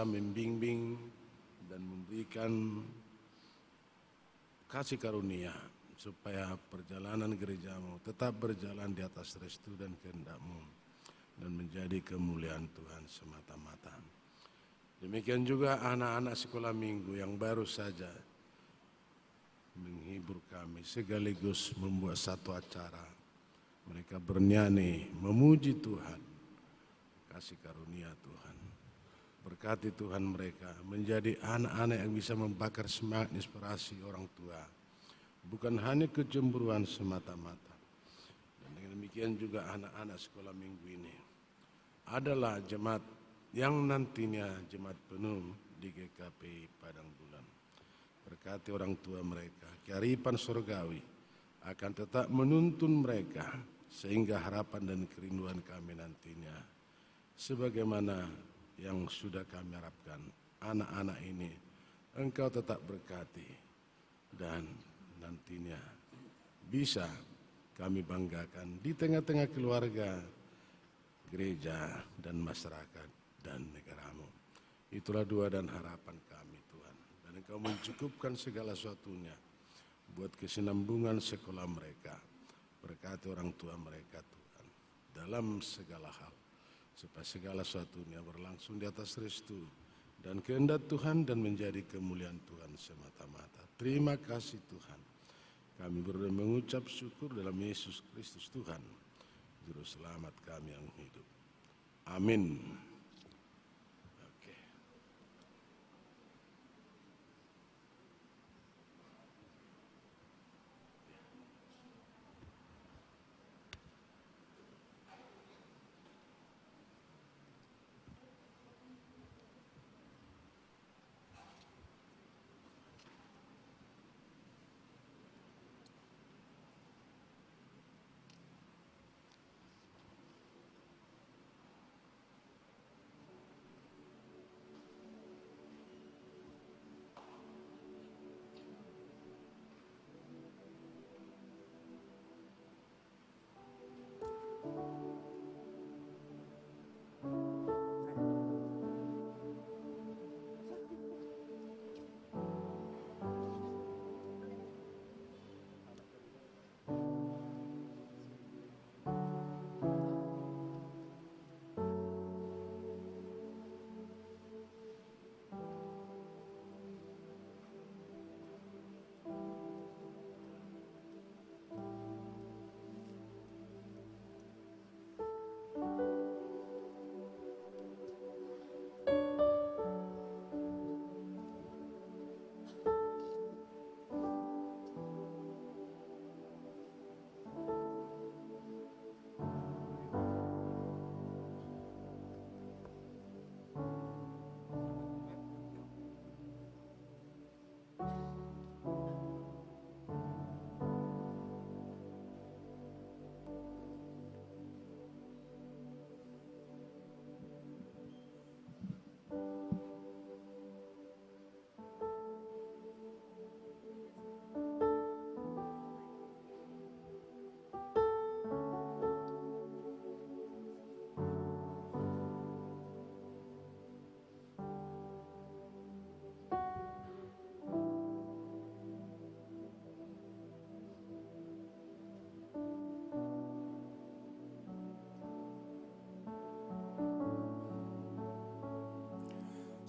membimbing dan memberikan kasih karunia supaya perjalanan gerejamu tetap berjalan di atas restu dan kehendak-Mu dan menjadi kemuliaan Tuhan semata-mata. Demikian juga anak-anak sekolah minggu yang baru saja menghibur kami sekaligus membuat satu acara. Mereka bernyanyi memuji Tuhan, kasih karunia Tuhan. Berkati Tuhan mereka menjadi anak-anak yang bisa membakar semangat inspirasi orang tua. Bukan hanya kecemburuan semata-mata. Dan dengan demikian juga anak-anak sekolah minggu ini adalah jemaat yang nantinya jemaat penuh di GKPI Padang Bulan. Berkati orang tua mereka, kearifan surgawi akan tetap menuntun mereka sehingga harapan dan kerinduan kami nantinya sebagaimana yang sudah kami harapkan, anak-anak ini Engkau tetap berkati dan nantinya bisa kami banggakan di tengah-tengah keluarga, gereja dan masyarakat dan negaramu. Itulah doa dan harapan kami Tuhan. Dan Engkau mencukupkan segala sesuatunya buat kesinambungan sekolah mereka. Berkati orang tua mereka Tuhan dalam segala hal. Supaya segala sesuatunya berlangsung di atas restu dan kehendak Tuhan dan menjadi kemuliaan Tuhan semata-mata. Terima kasih Tuhan. Kami berdoa mengucap syukur dalam Yesus Kristus Tuhan, Juru Selamat kami yang hidup. Amin.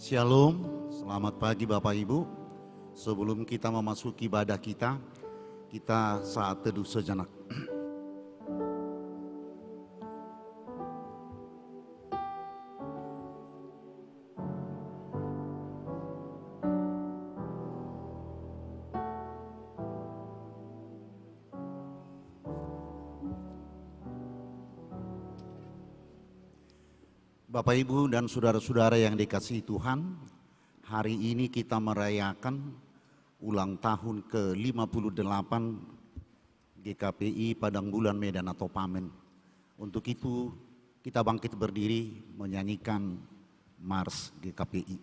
Shalom, selamat pagi Bapak Ibu. Sebelum kita memasuki ibadah kita saat teduh sejenak. Bapak Ibu dan saudara-saudara yang dikasihi Tuhan, hari ini kita merayakan ulang tahun ke-58 GKPI Padang Bulan Medan atau PAMEN. Untuk itu kita bangkit berdiri menyanyikan Mars GKPI.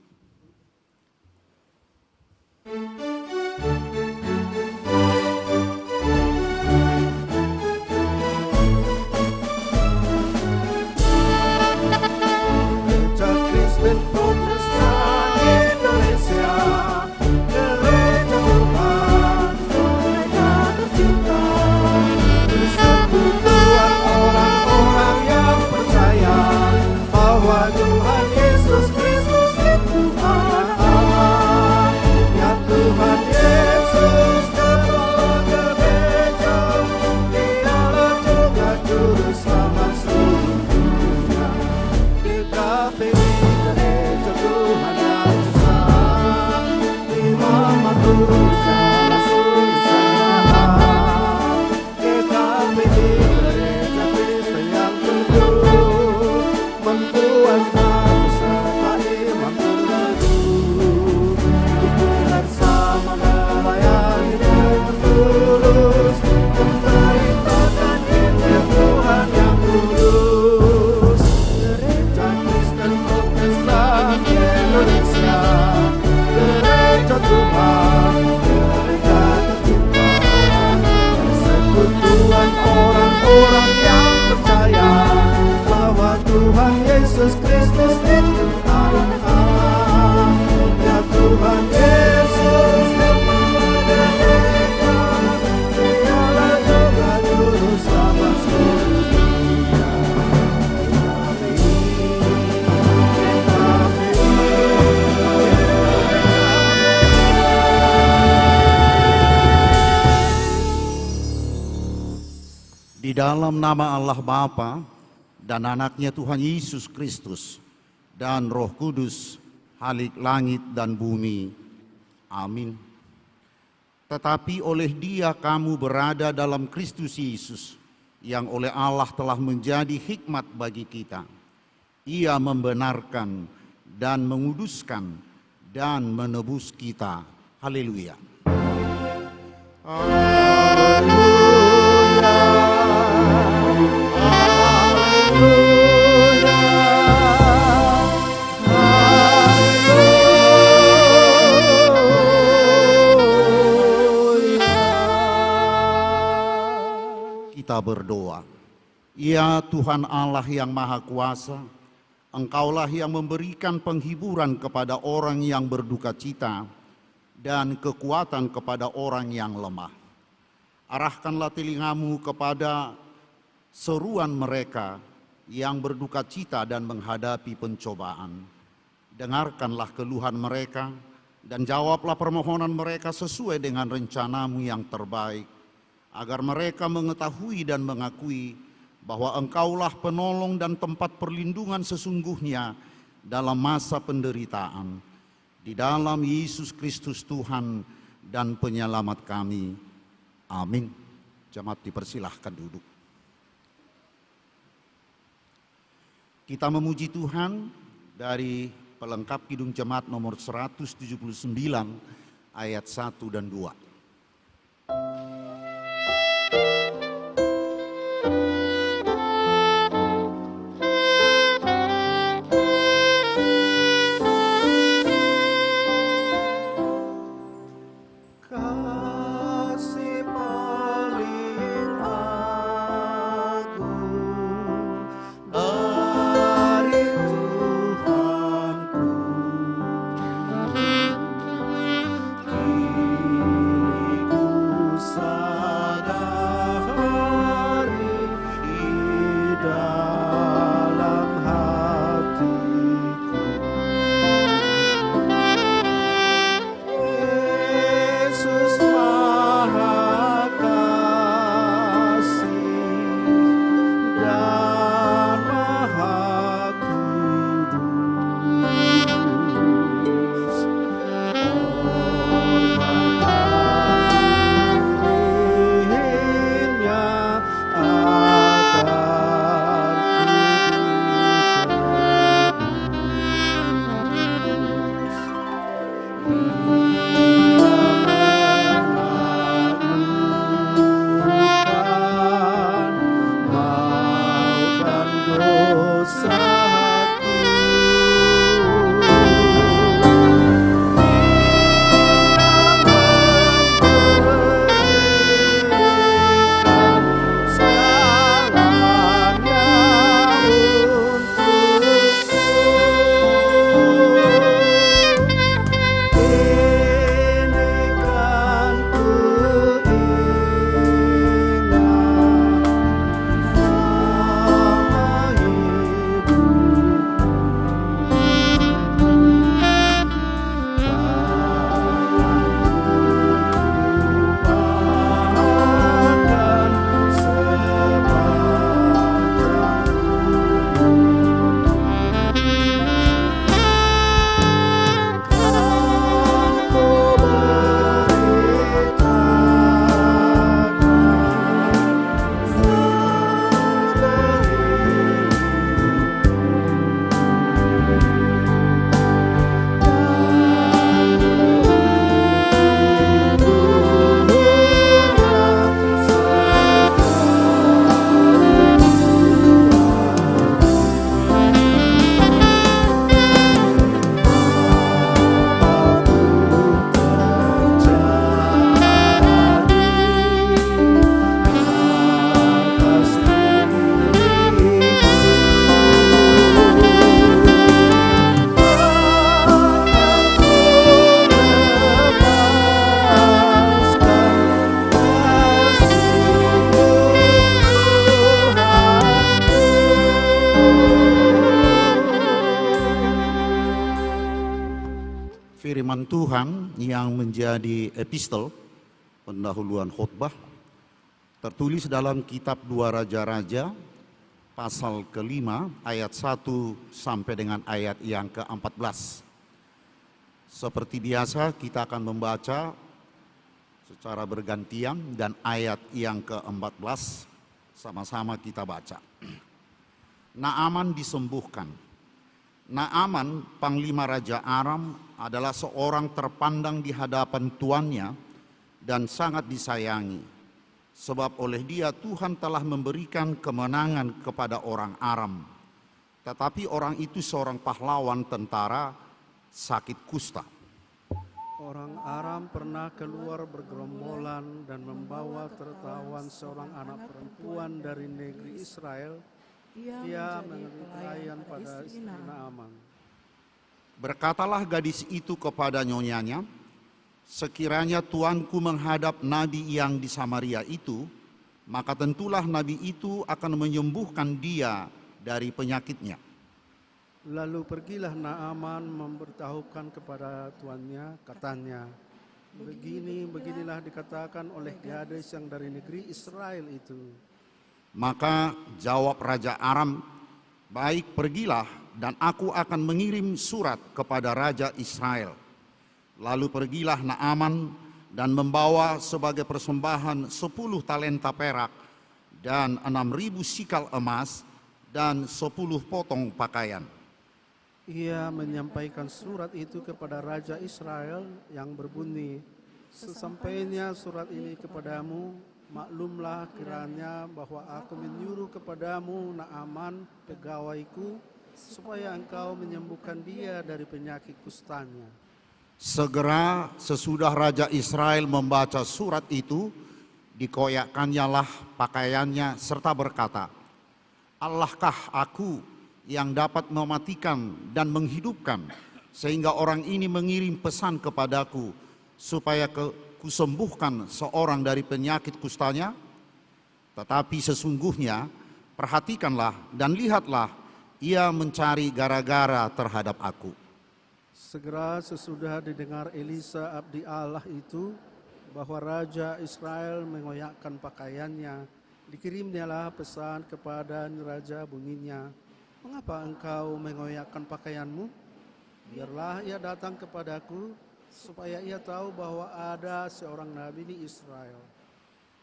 Kristen Protestan dalam nama Allah Bapa dan anaknya Tuhan Yesus Kristus dan Roh Kudus, Halik langit dan bumi. Amin. Tetapi oleh Dia kamu berada dalam Kristus Yesus, yang oleh Allah telah menjadi hikmat bagi kita. Ia membenarkan dan menguduskan dan menebus kita. Haleluya. Kita berdoa. Ya Tuhan Allah yang Maha Kuasa, Engkaulah yang memberikan penghiburan kepada orang yang berduka cita dan kekuatan kepada orang yang lemah. Arahkanlah telingamu kepada seruan mereka yang berduka cita dan menghadapi pencobaan. Dengarkanlah keluhan mereka dan jawablah permohonan mereka sesuai dengan rencanamu yang terbaik, agar mereka mengetahui dan mengakui bahwa Engkaulah penolong dan tempat perlindungan sesungguhnya dalam masa penderitaan. Di dalam Yesus Kristus Tuhan dan Penyelamat kami. Amin. Jemaat dipersilahkan duduk. Kita memuji Tuhan dari pelengkap Kidung Jemaat nomor 179 ayat 1 dan 2. Firman Tuhan yang menjadi epistel pendahuluan khotbah Tertulis dalam kitab 2 Raja-Raja pasal ke-5 ayat 1 sampai dengan ayat yang ke-14. Seperti biasa kita akan membaca secara bergantian dan ayat yang ke-14 sama-sama kita baca. Naaman disembuhkan. Naaman, panglima Raja Aram, adalah seorang terpandang di hadapan tuannya dan sangat disayangi. Sebab oleh dia Tuhan telah memberikan kemenangan kepada orang Aram. Tetapi orang itu seorang pahlawan tentara sakit kusta. Orang Aram pernah keluar bergerombolan dan membawa tertawan seorang anak perempuan dari negeri Israel. Dia menjadi pelayan pada istri Naaman. Berkatalah gadis itu kepada nyonyanya, sekiranya tuanku menghadap nabi yang di Samaria itu, maka tentulah nabi itu akan menyembuhkan dia dari penyakitnya. Lalu pergilah Naaman memberitahukan kepada tuannya, katanya, beginilah dikatakan oleh gadis yang dari negeri Israel itu. Maka jawab Raja Aram, baik, pergilah dan aku akan mengirim surat kepada Raja Israel. Lalu pergilah Naaman dan membawa sebagai persembahan 10 talenta perak dan 6.000 sikal emas dan 10 potong pakaian. Ia menyampaikan surat itu kepada Raja Israel yang berbunyi, sesampainya surat ini kepadamu, maklumlah kiranya bahwa aku menyuruh kepadamu Naaman pegawaiku, supaya engkau menyembuhkan dia dari penyakit kustanya. Segera sesudah Raja Israel membaca surat itu, dikoyakkannya lah pakaiannya serta berkata, Allahkah aku yang dapat mematikan dan menghidupkan, sehingga orang ini mengirim pesan kepadaku supaya kusembuhkan seorang dari penyakit kustanya? Tetapi sesungguhnya perhatikanlah dan lihatlah, ia mencari gara-gara terhadap aku. Segera sesudah didengar Elisa abdi Allah itu bahwa Raja Israel mengoyakkan pakaiannya, dikirimnyalah pesan kepada Raja bunyinya, mengapa engkau mengoyakkan pakaianmu? Biarlah ia datang kepadaku, supaya ia tahu bahwa ada seorang nabi di Israel.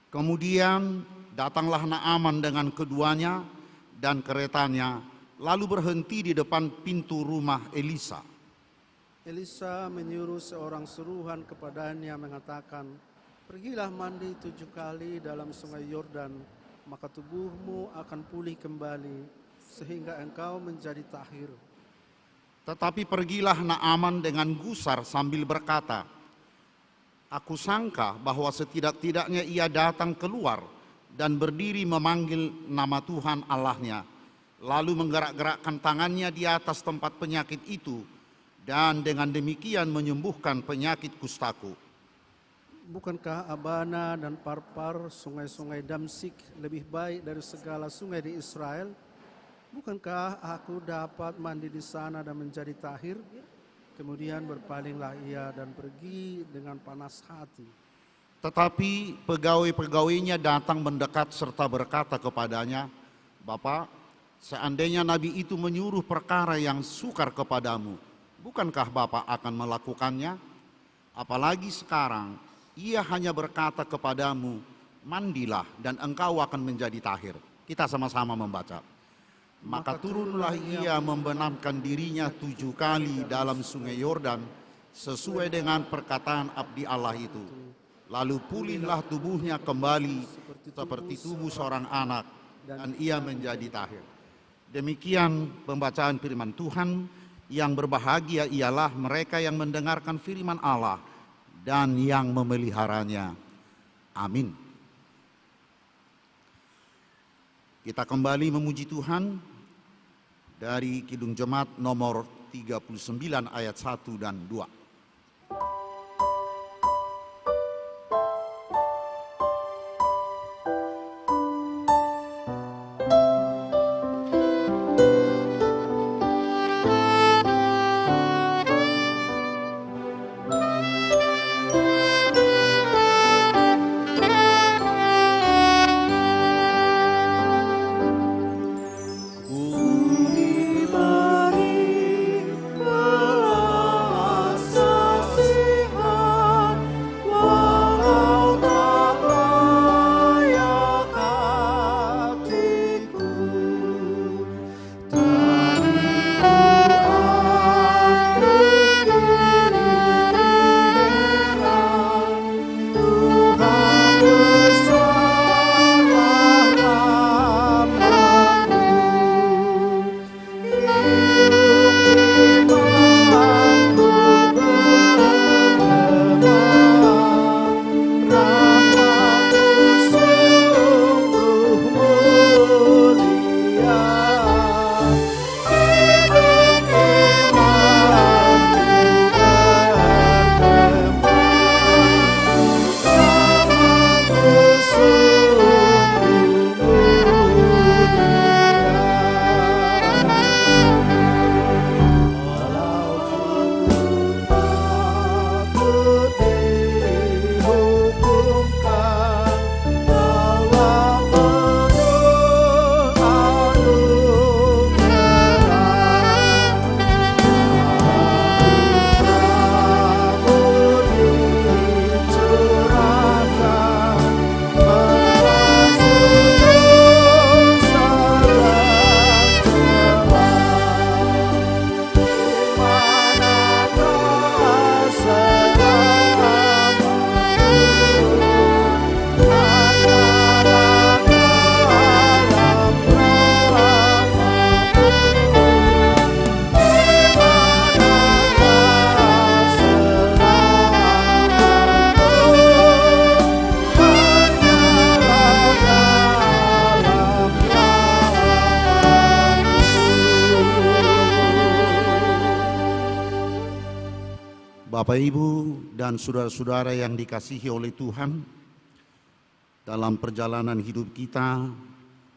Kemudian datanglah Naaman dengan keduanya dan keretanya, lalu berhenti di depan pintu rumah Elisa. Elisa menyuruh seorang suruhan kepadanya mengatakan, pergilah mandi 7 kali dalam sungai Yordan, maka tubuhmu akan pulih kembali, sehingga engkau menjadi tahir. Tetapi pergilah Naaman dengan gusar sambil berkata, aku sangka bahwa setidak-tidaknya ia datang keluar dan berdiri memanggil nama Tuhan Allahnya, lalu menggerak-gerakkan tangannya di atas tempat penyakit itu, dan dengan demikian menyembuhkan penyakit kustaku. Bukankah Abana dan Parpar, sungai-sungai Damsik, lebih baik dari segala sungai di Israel? Bukankah aku dapat mandi di sana dan menjadi tahir? Kemudian berpalinglah ia dan pergi dengan panas hati. Tetapi pegawai-pegawainya datang mendekat serta berkata kepadanya, Bapak, seandainya nabi itu menyuruh perkara yang sukar kepadamu, bukankah Bapak akan melakukannya? Apalagi sekarang ia hanya berkata kepadamu, mandilah dan engkau akan menjadi tahir. Kita sama-sama membaca. Maka turunlah ia membenamkan dirinya 7 kali dalam sungai Yordan, sesuai dengan perkataan abdi Allah itu. Lalu pulihlah tubuhnya kembali seperti tubuh seorang anak, dan ia menjadi tahir. Demikian pembacaan firman Tuhan. Yang berbahagia ialah mereka yang mendengarkan firman Allah dan yang memeliharanya. Amin. Kita kembali memuji Tuhan dari Kidung Jemaat nomor 39 ayat 1 dan 2. Bapak, Ibu, dan saudara-saudara yang dikasihi oleh Tuhan, dalam perjalanan hidup kita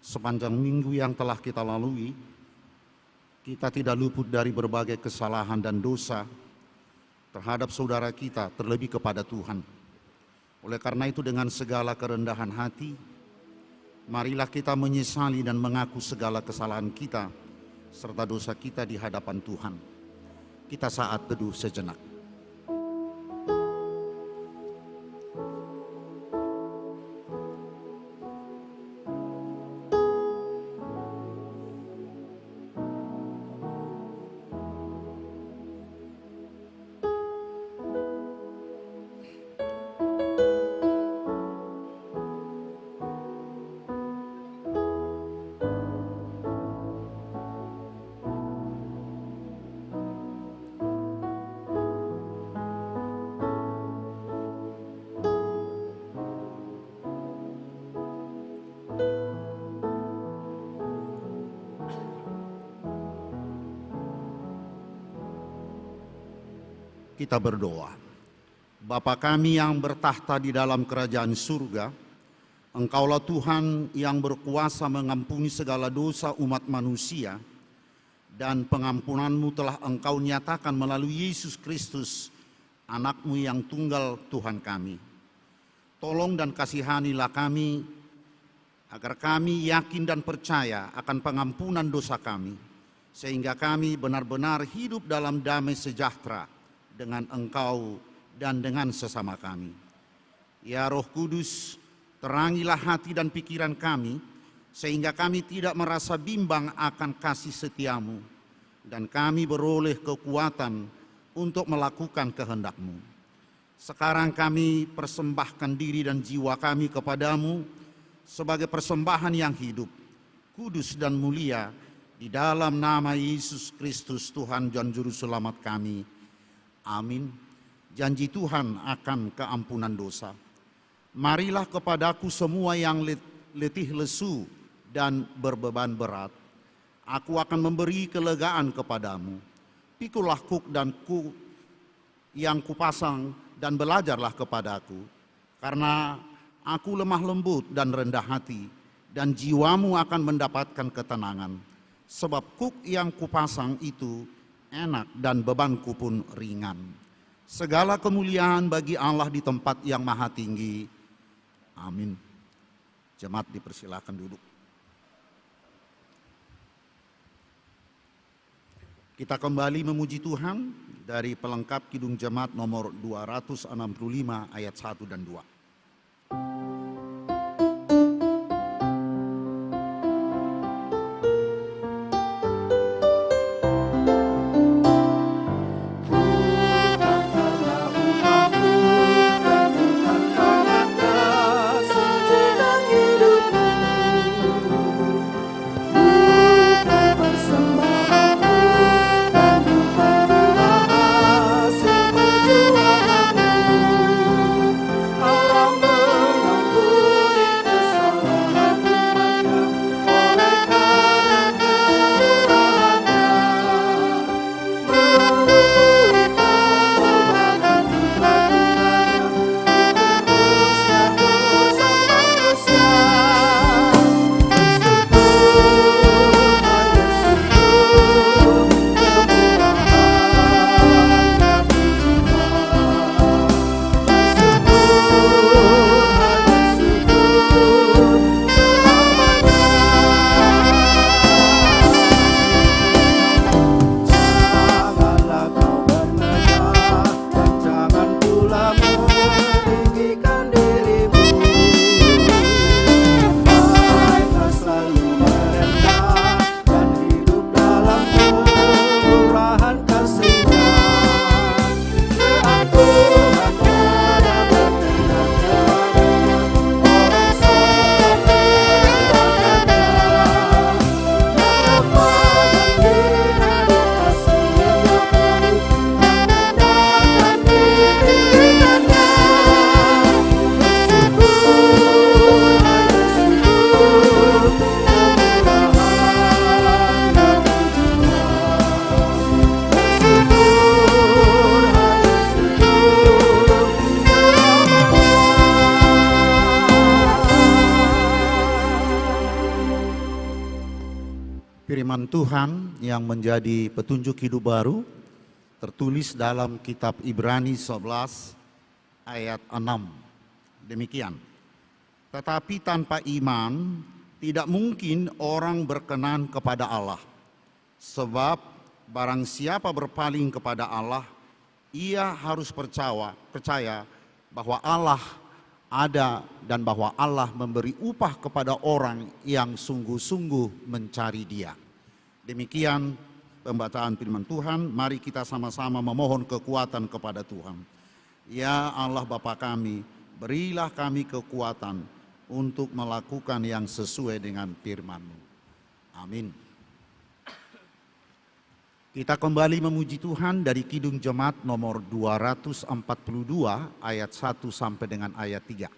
sepanjang minggu yang telah kita lalui, kita tidak luput dari berbagai kesalahan dan dosa terhadap saudara kita, terlebih kepada Tuhan. Oleh karena itu, dengan segala kerendahan hati, marilah kita menyesali dan mengaku segala kesalahan kita serta dosa kita di hadapan Tuhan. Kita saat teduh sejenak. Kita berdoa. Bapa kami yang bertahta di dalam kerajaan surga, Engkaulah Tuhan yang berkuasa mengampuni segala dosa umat manusia, dan pengampunan-Mu telah Engkau nyatakan melalui Yesus Kristus, anak-Mu yang tunggal Tuhan kami. Tolong dan kasihanilah kami, agar kami yakin dan percaya akan pengampunan dosa kami, sehingga kami benar-benar hidup dalam damai sejahtera dengan Engkau dan dengan sesama kami. Ya Roh Kudus, terangilah hati dan pikiran kami, sehingga kami tidak merasa bimbang akan kasih setia-Mu, dan kami beroleh kekuatan untuk melakukan kehendak-Mu. Sekarang kami persembahkan diri dan jiwa kami kepadamu sebagai persembahan yang hidup, kudus dan mulia, di dalam nama Yesus Kristus Tuhan dan Juru Selamat kami. Amin. Janji Tuhan akan keampunan dosa. Marilah kepadaku semua yang letih lesu dan berbeban berat. Aku akan memberi kelegaan kepadamu. Pikulah kuk dan ku yang kupasang dan belajarlah kepadaku. Karena aku lemah lembut dan rendah hati, dan jiwamu akan mendapatkan ketenangan. Sebab kuk yang kupasang itu enak dan bebanku pun ringan. Segala kemuliaan bagi Allah di tempat yang maha tinggi. Amin. Jemaat dipersilakan duduk. Kita kembali memuji Tuhan dari pelengkap Kidung Jemaat nomor 265 ayat 1 dan 2. Oh Firman Tuhan yang menjadi petunjuk hidup baru tertulis dalam kitab Ibrani 11 ayat 6. Demikian. Tetapi tanpa iman tidak mungkin orang berkenan kepada Allah. Sebab barang siapa berpaling kepada Allah, ia harus percaya bahwa Allah ada dan bahwa Allah memberi upah kepada orang yang sungguh-sungguh mencari Dia. Demikian pembacaan firman Tuhan. Mari kita sama-sama memohon kekuatan kepada Tuhan. Ya Allah Bapa kami, berilah kami kekuatan untuk melakukan yang sesuai dengan firman-Mu. Amin. Kita kembali memuji Tuhan dari Kidung Jemaat nomor 242 ayat 1 sampai dengan ayat 3.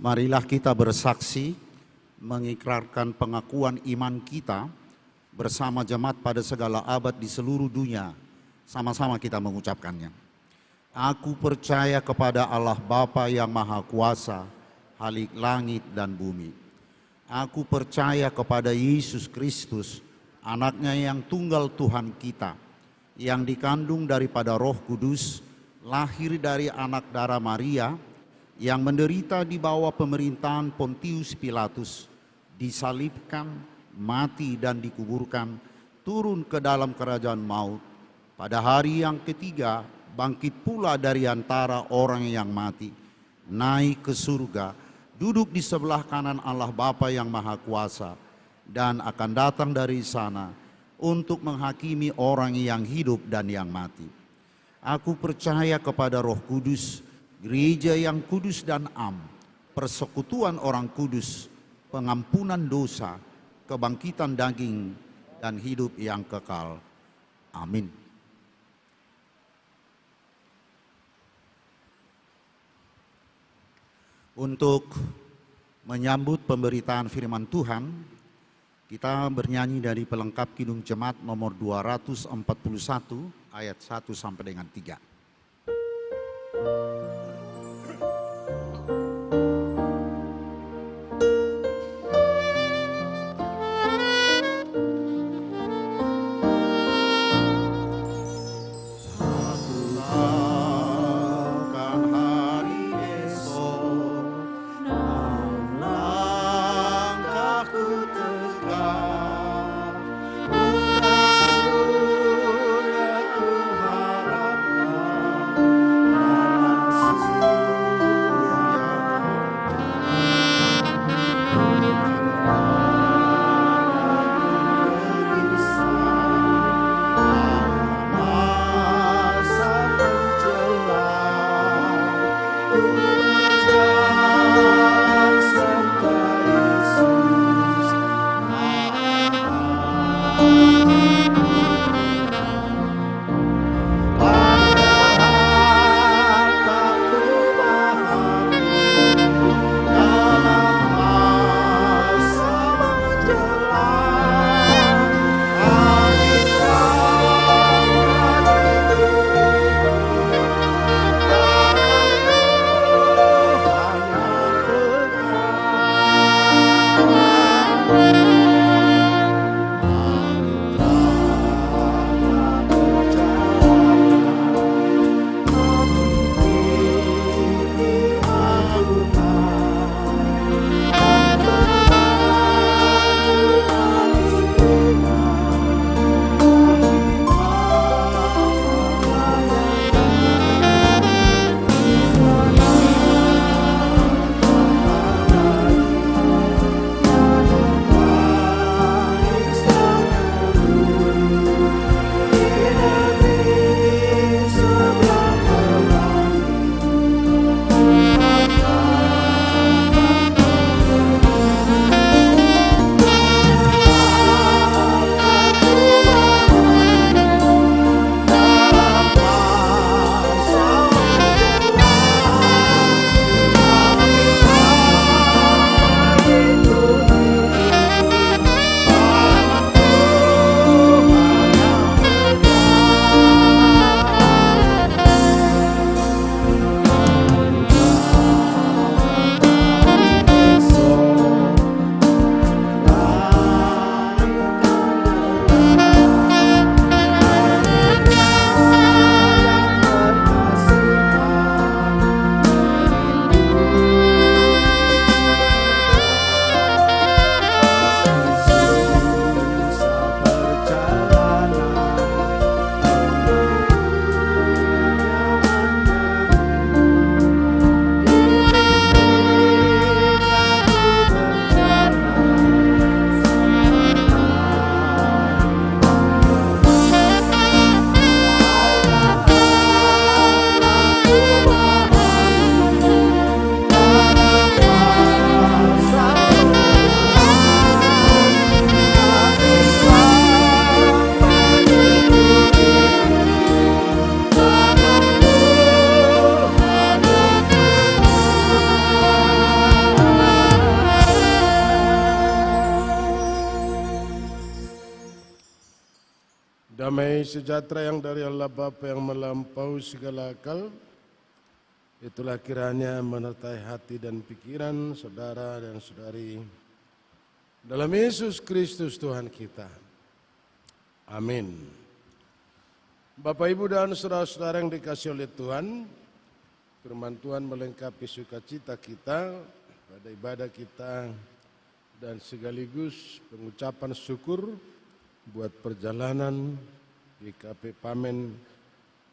Marilah kita bersaksi mengikrarkan pengakuan iman kita bersama jemaat pada segala abad di seluruh dunia. Sama-sama kita mengucapkannya. Aku percaya kepada Allah Bapa yang Maha Kuasa, Khalik langit dan bumi. Aku percaya kepada Yesus Kristus, anaknya yang tunggal Tuhan kita, yang dikandung daripada Roh Kudus, lahir dari anak darah Maria, yang menderita di bawah pemerintahan Pontius Pilatus, disalibkan, mati dan dikuburkan, turun ke dalam kerajaan maut. Pada hari yang ketiga, bangkit pula dari antara orang yang mati, naik ke surga, duduk di sebelah kanan Allah Bapa yang Maha Kuasa, dan akan datang dari sana untuk menghakimi orang yang hidup dan yang mati. Aku percaya kepada Roh Kudus, gereja yang kudus dan am, persekutuan orang kudus, pengampunan dosa, kebangkitan daging, dan hidup yang kekal. Amin. Untuk menyambut pemberitaan firman Tuhan, kita bernyanyi dari pelengkap Kidung Jemaat nomor 241 ayat 1 sampai dengan 3. Surya ku harapkan. sejahtera yang dari Allah Bapa yang melampaui segala akal, itulah kiranya menyertai hati dan pikiran saudara dan saudari dalam Yesus Kristus Tuhan kita. Amin. Bapak, Ibu, dan saudara-saudara yang dikasihi oleh Tuhan, firman Tuhan melengkapi sukacita kita pada ibadah kita dan sekaligus pengucapan syukur buat perjalanan GKP Pamen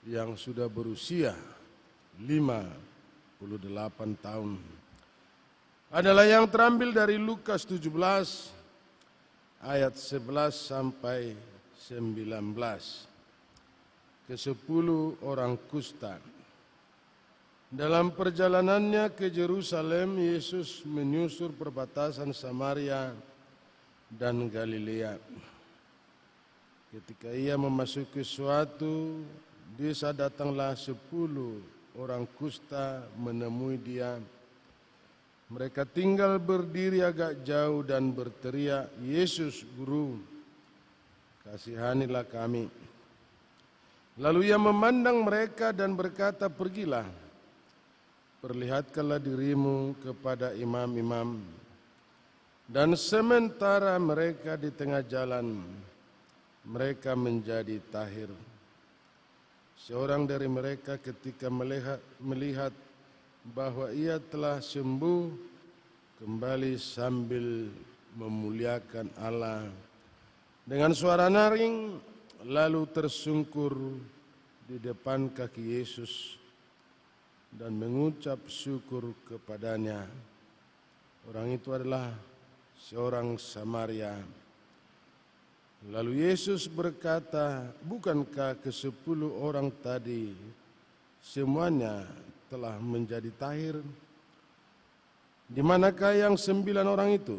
yang sudah berusia 58 tahun. Adalah yang terambil dari Lukas 17 ayat 11 sampai 19. Ke-10 orang kusta. Dalam perjalanannya ke Yerusalem, Yesus menyusur perbatasan Samaria dan Galilea. Ketika ia memasuki suatu desa, datanglah 10 orang kusta menemui dia. Mereka tinggal berdiri agak jauh dan berteriak, "Yesus, Guru, kasihanilah kami." Lalu ia memandang mereka dan berkata, "Pergilah, perlihatkanlah dirimu kepada imam-imam." Dan sementara mereka di tengah jalan, mereka menjadi tahir. Seorang dari mereka ketika melihat bahwa ia telah sembuh, kembali sambil memuliakan Allah dengan suara nyaring, lalu tersungkur di depan kaki Yesus dan mengucap syukur kepadanya. Orang itu adalah seorang Samaria. Lalu Yesus berkata, "Bukankah ke-10 orang tadi semuanya telah menjadi tahir? Di manakah yang 9 orang itu?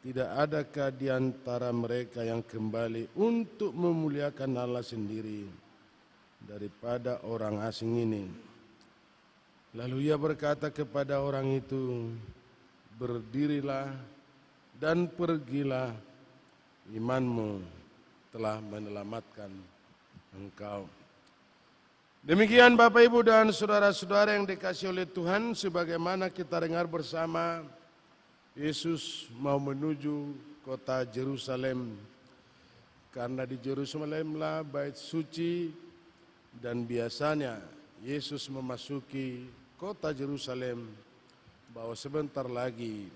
Tidak adakah di antara mereka yang kembali untuk memuliakan Allah sendiri daripada orang asing ini?" Lalu ia berkata kepada orang itu, "Berdirilah dan pergilah, imanmu telah menyelamatkan engkau." Demikian Bapak, Ibu, dan saudara-saudara yang dikasihi oleh Tuhan, sebagaimana kita dengar bersama, Yesus mau menuju kota Yerusalem. Karena di Yerusalemlah bait suci, dan biasanya Yesus memasuki kota Yerusalem bahwa sebentar lagi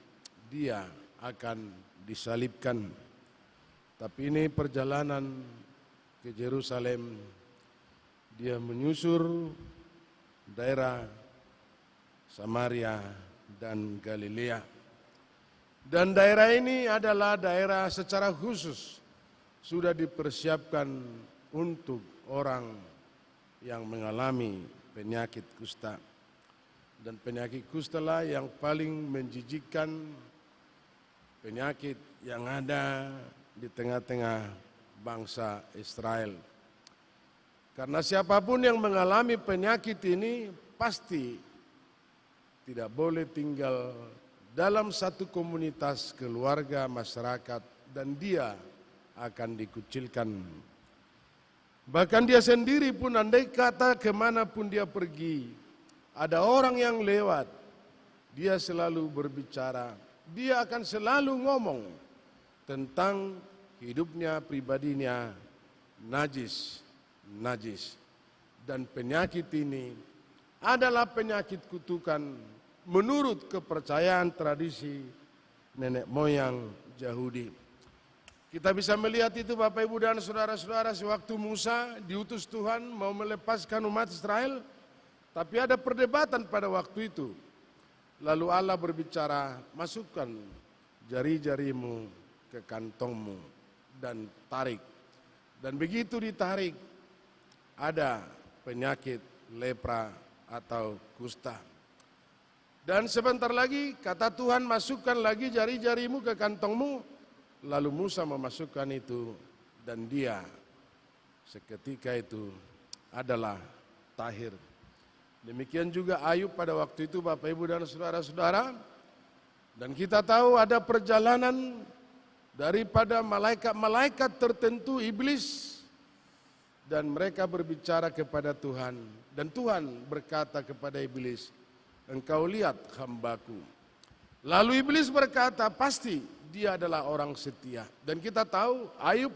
dia akan disalibkan. Tapi ini perjalanan ke Yerusalem, dia menyusur daerah Samaria dan Galilea. Dan daerah ini adalah daerah secara khusus sudah dipersiapkan untuk orang yang mengalami penyakit kusta. Dan penyakit kusta lah yang paling menjijikkan penyakit yang ada di tengah-tengah bangsa Israel. Karena siapapun yang mengalami penyakit ini pasti tidak boleh tinggal dalam satu komunitas, keluarga, masyarakat, dan dia akan dikucilkan. Bahkan dia sendiri pun, andai kata kemanapun dia pergi, ada orang yang lewat, dia selalu berbicara, dia akan selalu ngomong tentang hidupnya, pribadinya, najis. Dan penyakit ini adalah penyakit kutukan menurut kepercayaan tradisi nenek moyang Yahudi. Kita bisa melihat itu Bapak, Ibu, dan saudara-saudara, sewaktu Musa diutus Tuhan mau melepaskan umat Israel, tapi ada perdebatan pada waktu itu. Lalu Allah berbicara, "Masukkan jari-jarimu ke kantongmu dan tarik." Dan begitu ditarik, ada penyakit lepra atau kusta. Dan sebentar lagi kata Tuhan, "Masukkan lagi jari-jarimu ke kantongmu." Lalu Musa memasukkan itu dan dia seketika itu adalah tahir. Demikian juga Ayub pada waktu itu Bapak, Ibu, dan saudara-saudara. Dan kita tahu ada perjalanan daripada malaikat-malaikat tertentu, iblis, dan mereka berbicara kepada Tuhan. Dan Tuhan berkata kepada iblis, engkau lihat hambaku. Lalu iblis berkata, pasti dia adalah orang setia. Dan kita tahu Ayub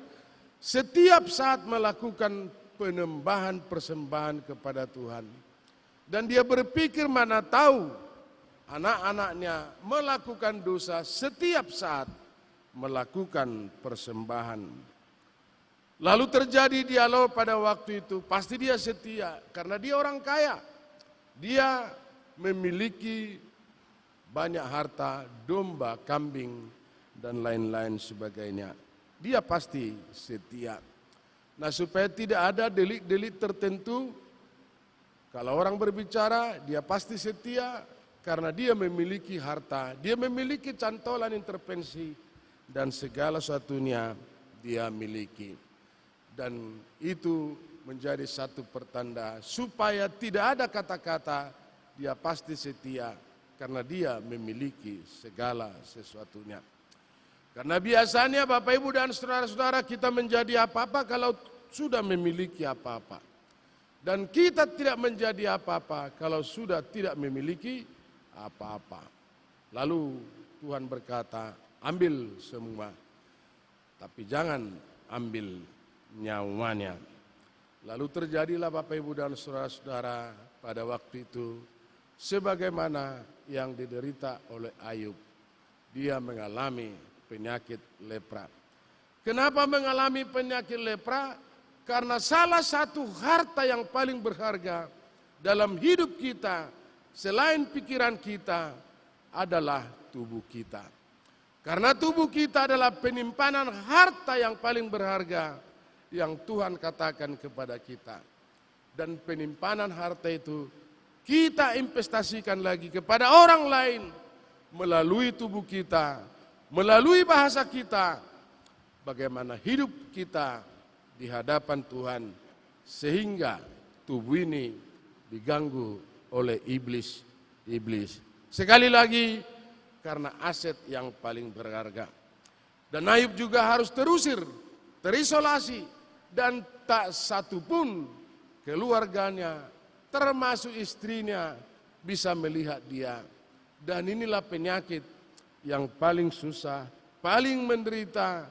setiap saat melakukan penyembahan persembahan kepada Tuhan. Dan dia berpikir mana tahu anak-anaknya melakukan dosa setiap saat melakukan persembahan. Lalu terjadi dialog pada waktu itu, pasti dia setia karena dia orang kaya. Dia memiliki banyak harta, domba, kambing, dan lain-lain sebagainya. Dia pasti setia. Nah, supaya tidak ada delik-delik tertentu, kalau orang berbicara, dia pasti setia karena dia memiliki harta, dia memiliki cantolan intervensi, dan segala sesuatunya dia miliki. Dan itu menjadi satu pertanda supaya tidak ada kata-kata dia pasti setia karena dia memiliki segala sesuatunya. Karena biasanya Bapak Ibu dan saudara-saudara kita menjadi apa-apa kalau sudah memiliki apa-apa. Dan kita tidak menjadi apa-apa kalau sudah tidak memiliki apa-apa. Lalu Tuhan berkata, ambil semua, tapi jangan ambil nyawanya. Lalu terjadilah Bapak Ibu dan saudara-saudara pada waktu itu sebagaimana yang diderita oleh Ayub. Dia mengalami penyakit lepra. Kenapa mengalami penyakit lepra? Karena salah satu harta yang paling berharga dalam hidup kita selain pikiran kita adalah tubuh kita. Karena tubuh kita adalah penyimpanan harta yang paling berharga yang Tuhan katakan kepada kita. Dan penyimpanan harta itu kita investasikan lagi kepada orang lain melalui tubuh kita, melalui bahasa kita, bagaimana hidup kita di hadapan Tuhan sehingga tubuh ini diganggu oleh iblis. Sekali lagi karena aset yang paling berharga. Dan Ayub juga harus terusir, terisolasi, dan tak satu pun keluarganya termasuk istrinya bisa melihat dia. Dan inilah penyakit yang paling susah, paling menderita,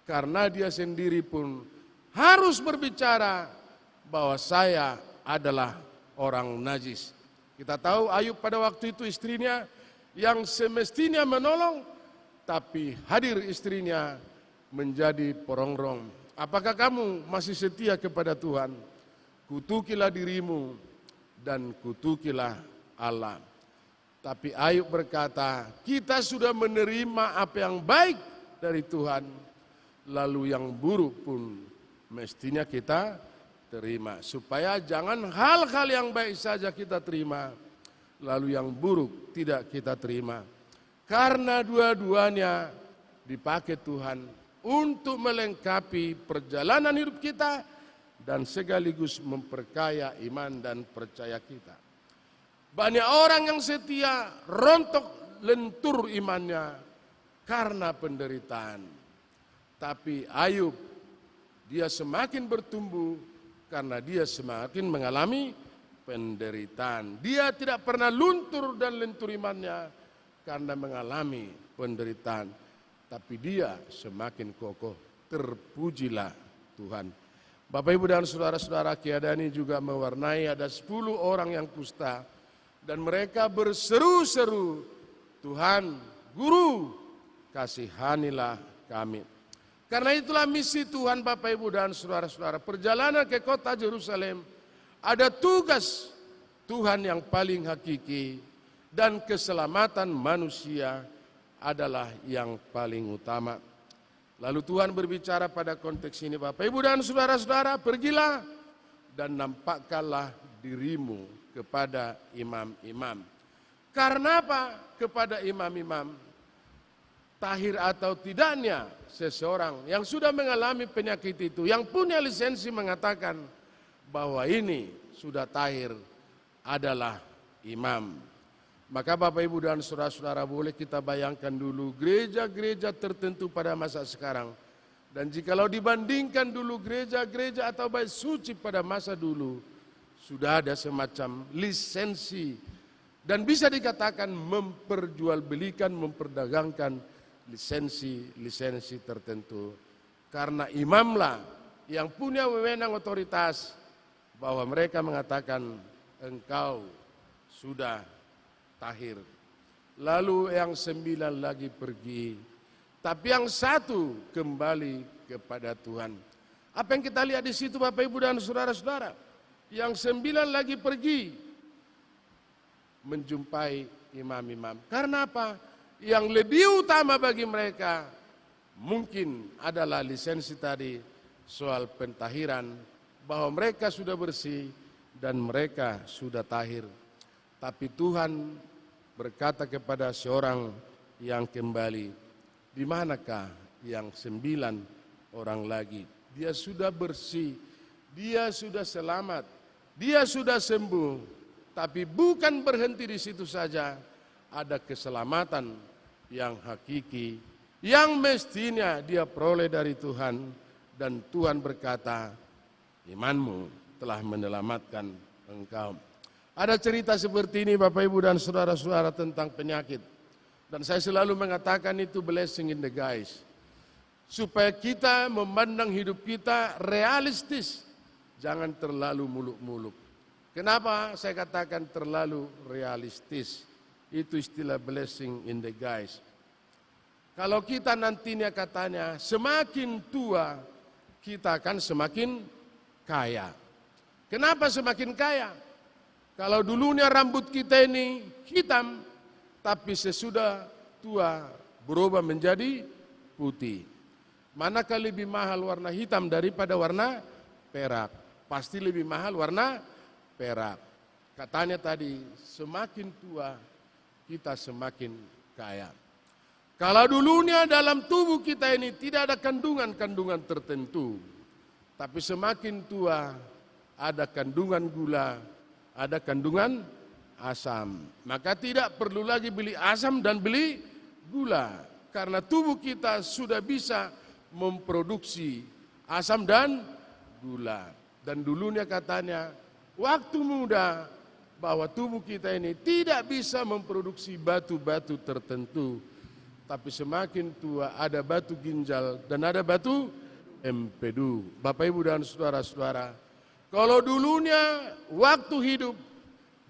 karena dia sendiri pun harus berbicara bahwa saya adalah orang najis. Kita tahu Ayub pada waktu itu istrinya yang semestinya menolong, tapi hadir istrinya menjadi perongrong. Apakah kamu masih setia kepada Tuhan? Kutukilah dirimu dan kutukilah Allah. Tapi Ayub berkata, kita sudah menerima apa yang baik dari Tuhan, lalu yang buruk pun mestinya kita terima. Supaya jangan hal-hal yang baik saja kita terima, lalu yang buruk tidak kita terima. Karena dua-duanya dipakai Tuhan untuk melengkapi perjalanan hidup kita dan sekaligus memperkaya iman dan percaya kita. Banyak orang yang setia rontok lentur imannya karena penderitaan. Tapi Ayub dia semakin bertumbuh karena dia semakin mengalami penderitaan. Dia tidak pernah luntur dan lentur imannya karena mengalami penderitaan. Tapi dia semakin kokoh. Terpujilah Tuhan. Bapak Ibu dan saudara-saudara, keadaan ini juga mewarnai ada 10 orang yang kusta. Dan mereka berseru-seru, Tuhan, Guru, kasihanilah kami. Karena itulah misi Tuhan Bapak Ibu dan saudara-saudara. Perjalanan ke kota Yerusalem, ada tugas Tuhan yang paling hakiki. Dan keselamatan manusia adalah yang paling utama. Lalu Tuhan berbicara pada konteks ini, Bapak Ibu dan saudara-saudara, pergilah dan nampakkanlah dirimu kepada imam-imam. Karena apa? Kepada imam-imam. Tahir atau tidaknya seseorang yang sudah mengalami penyakit itu, yang punya lisensi mengatakan bahwa ini sudah tahir adalah imam. Maka Bapak Ibu dan saudara-saudara, boleh kita bayangkan dulu gereja-gereja tertentu pada masa sekarang. Dan jikalau dibandingkan dulu gereja-gereja atau bait suci pada masa dulu, sudah ada semacam lisensi. Dan bisa dikatakan memperjualbelikan, memperdagangkan lisensi tertentu. Karena imamlah yang punya wewenang otoritas bahwa mereka mengatakan engkau sudah tahir. Lalu yang 9 lagi pergi, tapi yang 1 kembali kepada Tuhan. Apa yang kita lihat di situ Bapak Ibu dan saudara-saudara? Yang 9 lagi pergi menjumpai imam-imam. Karena apa? Yang lebih utama bagi mereka mungkin adalah lisensi tadi soal pentahiran, bahwa mereka sudah bersih dan mereka sudah tahir. Tapi Tuhan berkata kepada seorang yang kembali, di manakah yang 9 orang lagi? Dia sudah bersih, dia sudah selamat, dia sudah sembuh. Tapi bukan berhenti di situ saja, ada keselamatan yang hakiki, yang mestinya dia peroleh dari Tuhan. Dan Tuhan berkata, imanmu telah menyelamatkan engkau. Ada cerita seperti ini Bapak Ibu dan saudara-saudara tentang penyakit. Dan saya selalu mengatakan itu blessing in the guys. Supaya kita memandang hidup kita realistis. Jangan terlalu muluk-muluk. Kenapa saya katakan terlalu realistis? Itu istilah blessing in the guys. Kalau kita nantinya katanya semakin tua, kita akan semakin kaya. Kenapa semakin kaya? Kalau dulunya rambut kita ini hitam, tapi sesudah tua berubah menjadi putih. Manakah lebih mahal warna hitam daripada warna perak? Pasti lebih mahal warna perak. Katanya tadi, semakin tua kita semakin kaya. Kalau dulunya dalam tubuh kita ini tidak ada kandungan-kandungan tertentu, tapi semakin tua ada kandungan gula, ada kandungan asam. Maka tidak perlu lagi beli asam dan beli gula. Karena tubuh kita sudah bisa memproduksi asam dan gula. Dan dulunya katanya, waktu muda bahwa tubuh kita ini tidak bisa memproduksi batu-batu tertentu. Tapi semakin tua ada batu ginjal dan ada batu empedu. Bapak Ibu dan saudara-saudara, kalau dulunya waktu hidup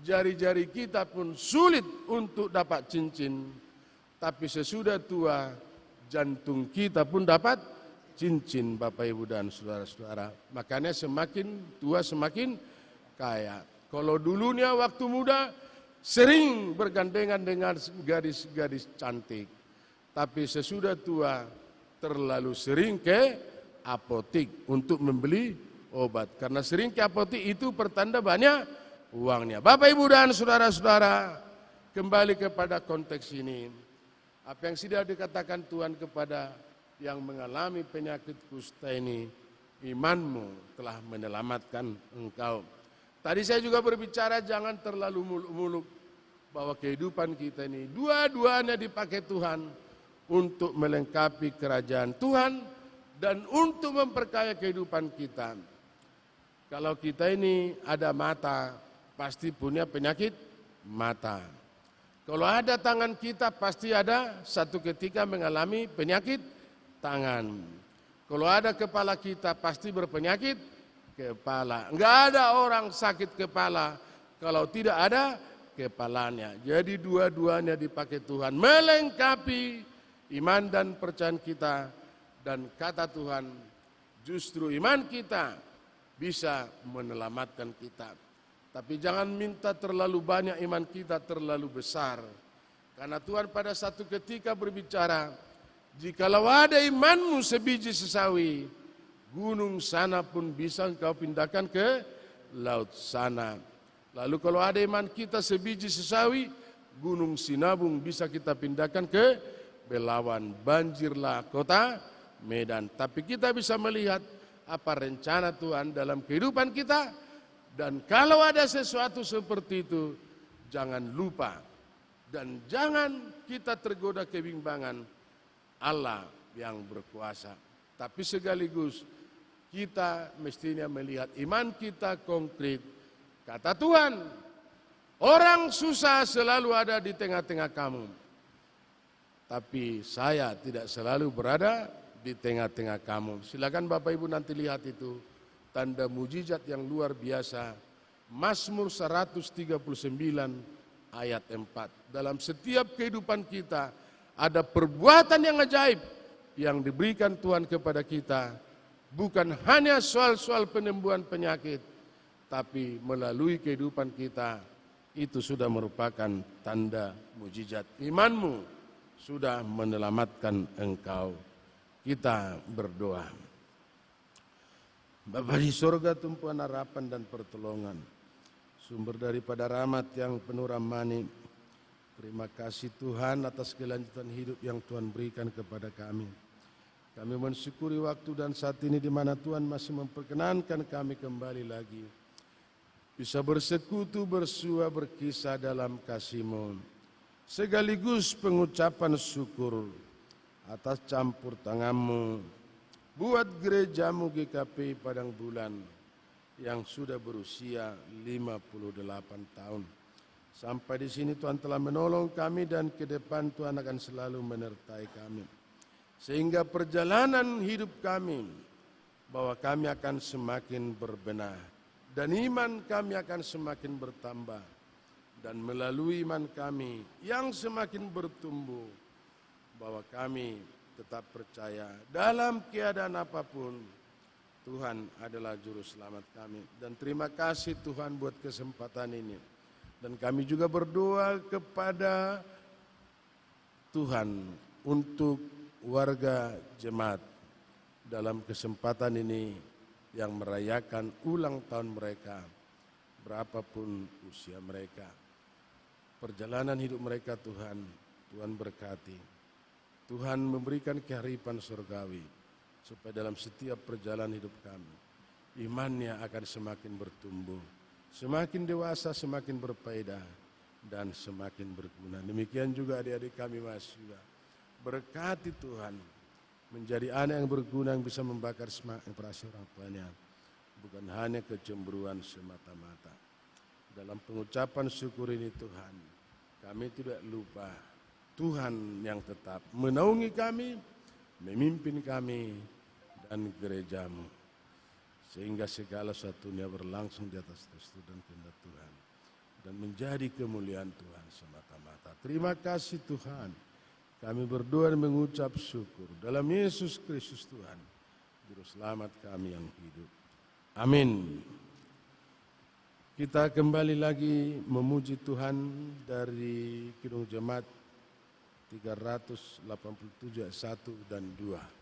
jari-jari kita pun sulit untuk dapat cincin, tapi sesudah tua jantung kita pun dapat cincin Bapak Ibu dan saudara-saudara. Makanya semakin tua semakin kaya. Kalau dulunya waktu muda sering bergandengan dengan gadis-gadis cantik, tapi sesudah tua terlalu sering ke apotik untuk membeli obat. Karena sering ke apotik itu pertanda banyak uangnya. Bapak Ibu dan saudara-saudara, kembali kepada konteks ini. Apa yang sudah dikatakan Tuhan kepada yang mengalami penyakit kusta ini, imanmu telah menyelamatkan engkau. Tadi saya juga berbicara jangan terlalu muluk-muluk bahwa kehidupan kita ini dua-duanya dipakai Tuhan untuk melengkapi kerajaan Tuhan dan untuk memperkaya kehidupan kita. Kalau kita ini ada mata, pasti punya penyakit mata. Kalau ada tangan kita, pasti ada satu ketika mengalami penyakit tangan. Kalau ada kepala kita, pasti berpenyakit kepala. Enggak ada orang sakit kepala kalau tidak ada kepalanya. Jadi dua-duanya dipakai Tuhan melengkapi iman dan percayaan kita. Dan kata Tuhan, justru iman kita bisa menyelamatkan kita. Tapi jangan minta terlalu banyak, iman kita terlalu besar. Karena Tuhan pada satu ketika berbicara, jikalau ada imanmu sebiji sesawi, gunung sana pun bisa engkau pindahkan ke laut sana. Lalu kalau ada iman kita sebiji sesawi, gunung Sinabung bisa kita pindahkan ke Belawan. Banjirlah kota Medan. Tapi kita bisa melihat apa rencana Tuhan dalam kehidupan kita. Dan kalau ada sesuatu seperti itu, jangan lupa Dan jangan kita tergoda kebimbangan, Allah yang berkuasa. Tapi sekaligus kita mestinya melihat iman kita konkret. Kata Tuhan, orang susah selalu ada di tengah-tengah kamu. Tapi saya tidak selalu berada di tengah-tengah kamu. Silakan Bapak Ibu nanti lihat itu. Tanda mujizat yang luar biasa. Mazmur 139 ayat 4. Dalam setiap kehidupan kita ada perbuatan yang ajaib yang diberikan Tuhan kepada kita. Bukan hanya soal-soal penyembuhan penyakit, tapi melalui kehidupan kita itu sudah merupakan tanda mujizat. Imanmu sudah menyelamatkan engkau. Kita berdoa. Bapa di surga, tumpuan harapan dan pertolongan, sumber daripada rahmat yang penuh rahmani. Terima kasih Tuhan atas kelanjutan hidup yang Tuhan berikan kepada kami. Kami mensyukuri waktu dan saat ini di mana Tuhan masih memperkenankan kami kembali lagi. Bisa bersekutu, bersua, berkisah dalam kasih-Mu. Sekaligus pengucapan syukur atas campur tangan-Mu. Buat gereja-Mu GKPI Padang Bulan yang sudah berusia 58 tahun. Sampai di sini Tuhan telah menolong kami dan ke depan Tuhan akan selalu menyertai kami. Sehingga perjalanan hidup kami, bahwa kami akan semakin berbenah. Dan iman kami akan semakin bertambah. Dan melalui iman kami yang semakin bertumbuh, bahwa kami tetap percaya dalam keadaan apapun, Tuhan adalah juru selamat kami. Dan terima kasih Tuhan buat kesempatan ini. Dan kami juga berdoa kepada Tuhan untuk warga jemaat dalam kesempatan ini yang merayakan ulang tahun mereka, berapapun usia mereka. Perjalanan hidup mereka Tuhan berkati. Tuhan memberikan kearifan surgawi supaya dalam setiap perjalanan hidup kami, imannya akan semakin bertumbuh, semakin dewasa, semakin berfaedah, dan semakin berguna. Demikian juga adik-adik kami masih juga. Berkati Tuhan menjadi anak yang berguna yang bisa membakar semangat inspirasi orang tuanya, bukan hanya kecemburuan semata-mata. Dalam pengucapan syukur ini Tuhan, kami tidak lupa Tuhan yang tetap menaungi kami, memimpin kami dan gereja-Mu, sehingga segala sesuatunya berlangsung di atas restu dan kehendak Tuhan dan menjadi kemuliaan Tuhan semata-mata. Terima kasih Tuhan. Kami berdoa dan mengucap syukur dalam Yesus Kristus Tuhan, Juru Selamat kami yang hidup. Amin. Kita kembali lagi memuji Tuhan dari Kidung Jemaat 387 ayat 1 dan 2.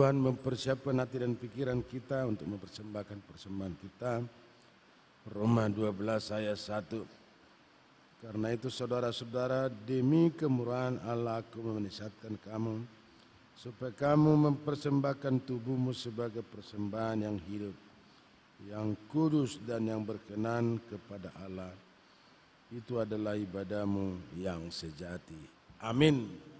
Tuhan mempersiapkan hati dan pikiran kita untuk mempersembahkan persembahan kita. Roma 12 ayat 1. Karena itu saudara-saudara, demi kemurahan Allah aku menasihatkan kamu, supaya kamu mempersembahkan tubuhmu sebagai persembahan yang hidup, yang kudus dan yang berkenan kepada Allah. Itu adalah ibadahmu yang sejati. Amin.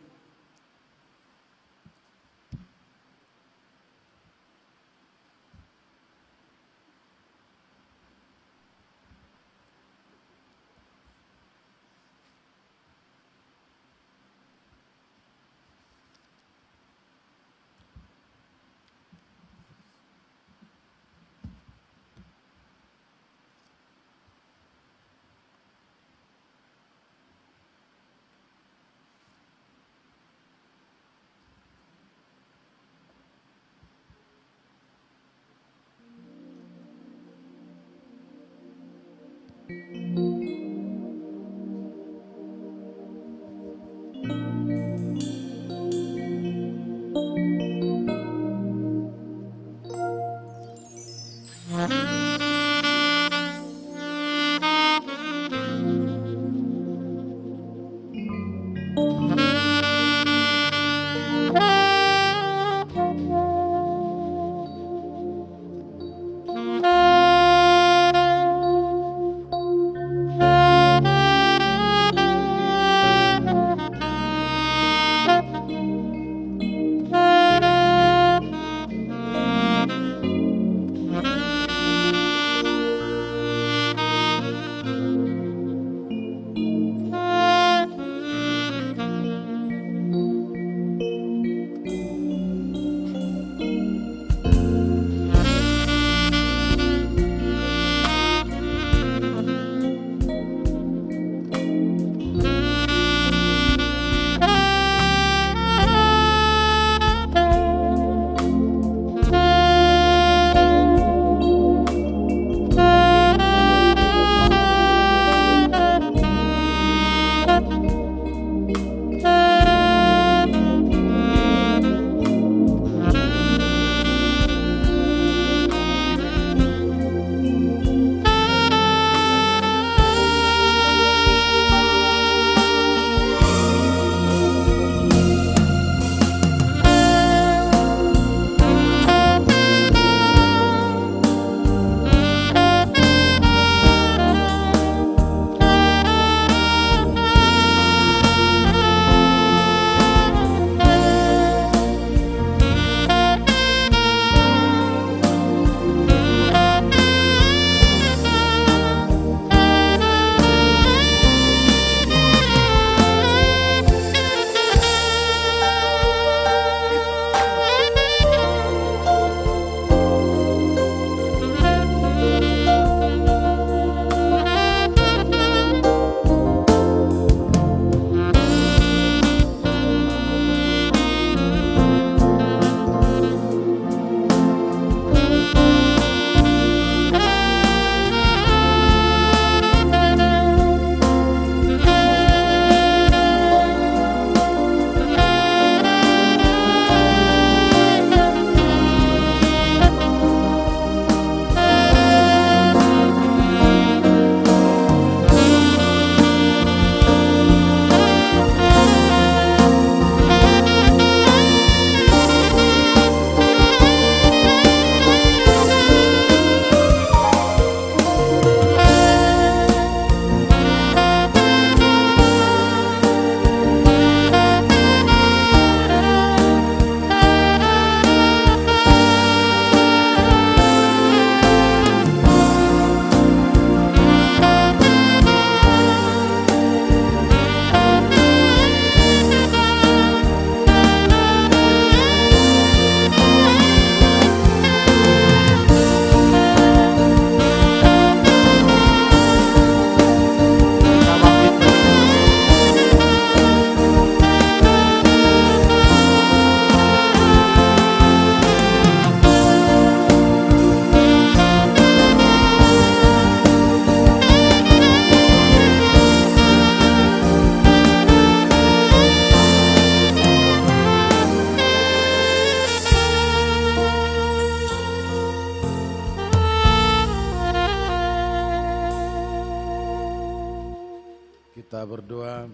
Kita berdoa,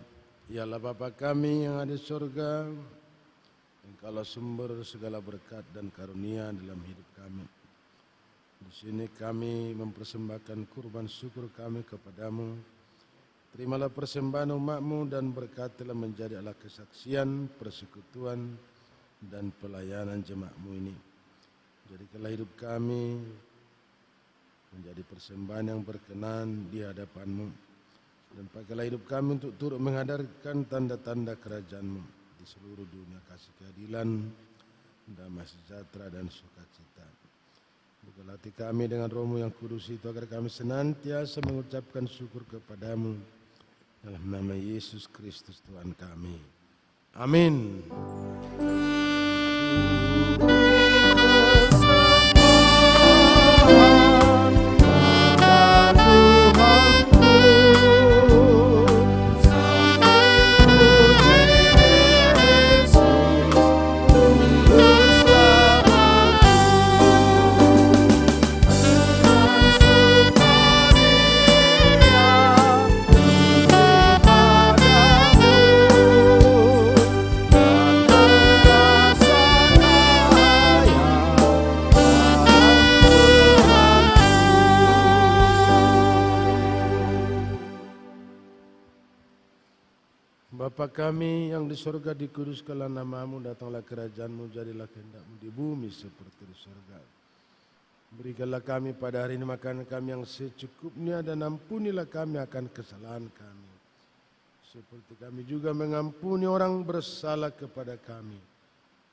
ya Allah Bapa kami yang ada di surga, Engkaulah sumber segala berkat dan karunia dalam hidup kami. Di sini kami mempersembahkan kurban syukur kami kepadamu. Terimalah persembahan umat-Mu dan berkatilah menjadi alat kesaksian, persekutuan, dan pelayanan jemaat-Mu ini. Jadikanlah hidup kami menjadi persembahan yang berkenan di hadapan-Mu. Dan pakailah hidup kami untuk turut menghadirkan tanda-tanda kerajaan-Mu di seluruh dunia, kasih keadilan, damai sejahtera dan sukacita. Bukalah hati kami dengan Roh-Mu yang kudus itu agar kami senantiasa mengucapkan syukur kepadamu. Dalam nama Yesus Kristus Tuhan kami. Amin. Bapa kami yang di surga, dikuduskanlah nama-Mu, datanglah kerajaan-Mu, jadilah kehendak-Mu di bumi seperti di surga. Berikanlah kami pada hari ini makanan kami yang secukupnya, dan ampunilah kami akan kesalahan kami, seperti kami juga mengampuni orang bersalah kepada kami.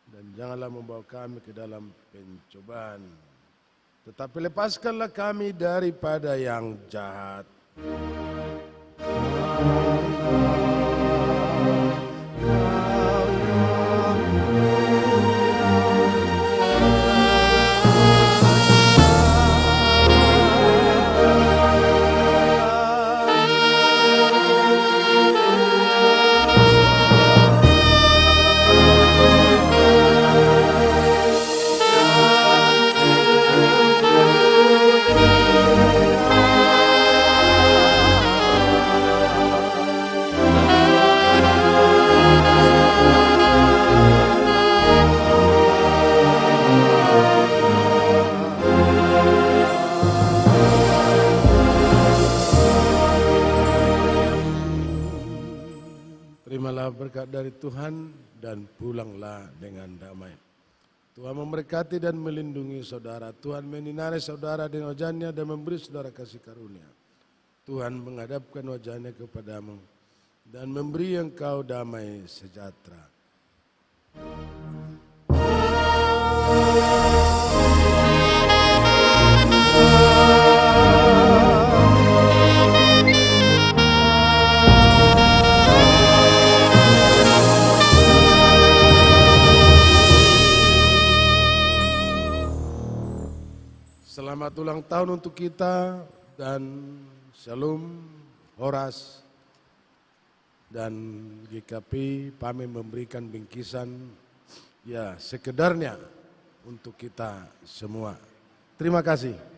Dan janganlah membawa kami ke dalam pencobaan, tetapi lepaskanlah kami daripada yang jahat. Terimalah berkat dari Tuhan dan pulanglah dengan damai. Tuhan memberkati dan melindungi saudara. Tuhan menyinari saudara dengan wajah-Nya dan memberi saudara kasih karunia. Tuhan menghadapkan wajah-Nya kepadamu dan memberi engkau damai sejahtera. Selamat ulang tahun untuk kita, dan Shalom, Horas, dan GKP pamit memberikan bingkisan ya sekedarnya untuk kita semua. Terima kasih.